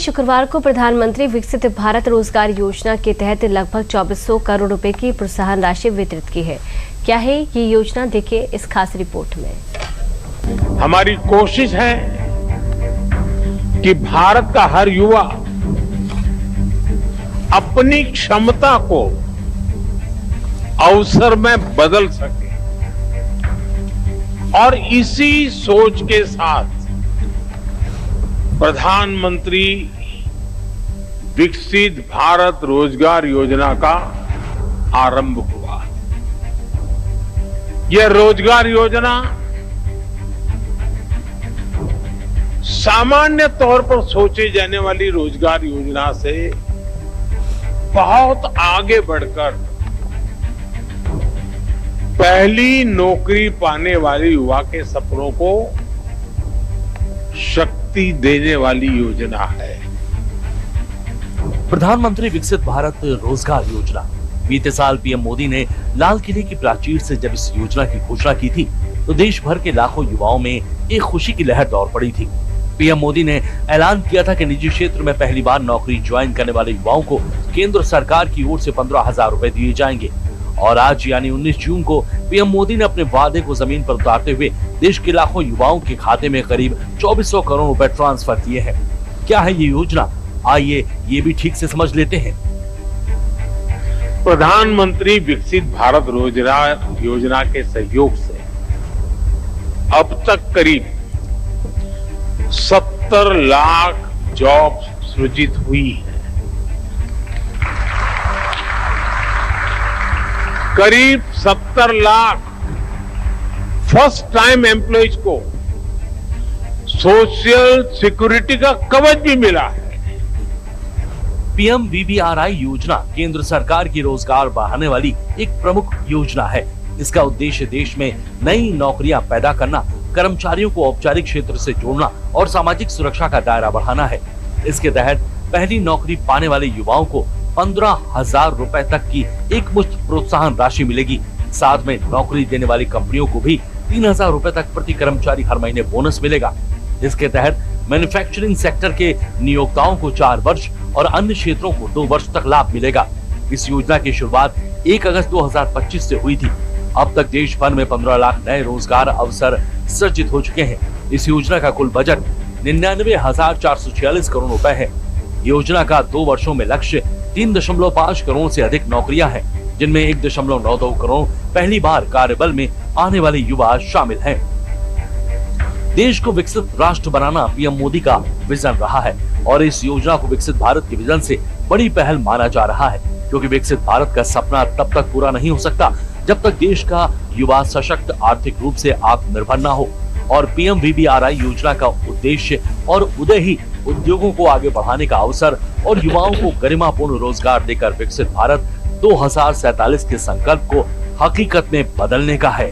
शुक्रवार को प्रधानमंत्री विकसित भारत रोजगार योजना के तहत लगभग 2400 करोड़ रुपए की प्रोत्साहन राशि वितरित की है। क्या है ये योजना, देखिए इस खास रिपोर्ट में। हमारी कोशिश है कि भारत का हर युवा अपनी क्षमता को अवसर में बदल सके और इसी सोच के साथ प्रधानमंत्री विकसित भारत रोजगार योजना का आरंभ हुआ। यह रोजगार योजना सामान्य तौर पर सोचे जाने वाली रोजगार योजना से बहुत आगे बढ़कर पहली नौकरी पाने वाले युवा के सपनों को शक्ति देने वाली योजना है। प्रधानमंत्री विकसित भारत रोजगार योजना। बीते साल पीएम मोदी ने लाल किले की प्राचीर से जब इस योजना की घोषणा की थी तो देश भर के लाखों युवाओं में एक खुशी की लहर दौड़ पड़ी थी। पीएम मोदी ने ऐलान किया था कि निजी क्षेत्र में पहली बार नौकरी ज्वाइन करने वाले युवाओं को केंद्र सरकार की ओर से 15,000 रुपए दिए जाएंगे। और आज यानी 19 जून को पीएम मोदी ने अपने वादे को जमीन पर उतारते हुए देश के लाखों युवाओं के खाते में करीब 2400 करोड़ रुपए ट्रांसफर किए हैं। क्या है ये योजना, आइए ये भी ठीक से समझ लेते हैं। प्रधानमंत्री विकसित भारत रोजगार योजना के सहयोग से अब तक करीब 70 लाख जॉब सृजित हुई है। करीब 70 लाख फर्स्ट टाइम एम्प्लॉइज को सोशल सिक्योरिटी का कवच भी मिला है। PMVBRI योजना केंद्र सरकार की रोजगार बढ़ाने वाली एक प्रमुख योजना है। इसका उद्देश्य देश में नई नौकरियां पैदा करना, कर्मचारियों को औपचारिक क्षेत्र से जोड़ना और सामाजिक सुरक्षा का दायरा बढ़ाना है। इसके तहत पहली नौकरी पाने वाले युवाओं को 15,000 रुपए तक की एकमुश्त प्रोत्साहन राशि मिलेगी। साथ में नौकरी देने वाली कंपनियों को भी 3,000 रुपए तक प्रति कर्मचारी हर महीने बोनस मिलेगा। इसके तहत मैन्युफैक्चरिंग सेक्टर के नियोक्ताओं को 4 वर्ष और अन्य क्षेत्रों को 2 वर्ष तक लाभ मिलेगा। इस योजना की शुरुआत 1 अगस्त 2025 से हुई थी। अब तक देश भर में 15 लाख नए रोजगार अवसर सृजित हो चुके हैं। इस योजना का कुल बजट 99,446 करोड़ रुपए है। योजना का 2 वर्षों में लक्ष्य 3.5 करोड़ से अधिक नौकरियां हैं, जिनमें 1.92 करोड़ पहली बार कार्यबल में आने वाले युवा शामिल हैं। देश को विकसित राष्ट्र बनाना पीएम मोदी का विजन रहा है और इस योजना को विकसित भारत के विजन से बड़ी पहल माना जा रहा है, क्योंकि विकसित भारत का सपना तब तक पूरा नहीं हो सकता जब तक देश का युवा सशक्त, आर्थिक रूप से आत्मनिर्भर न हो। और PMVBRI योजना का उद्देश्य और उदय ही उद्योगों को आगे बढ़ाने का अवसर और युवाओं को गरिमापूर्ण रोजगार देकर विकसित भारत 2047 के संकल्प को हकीकत में बदलने का है।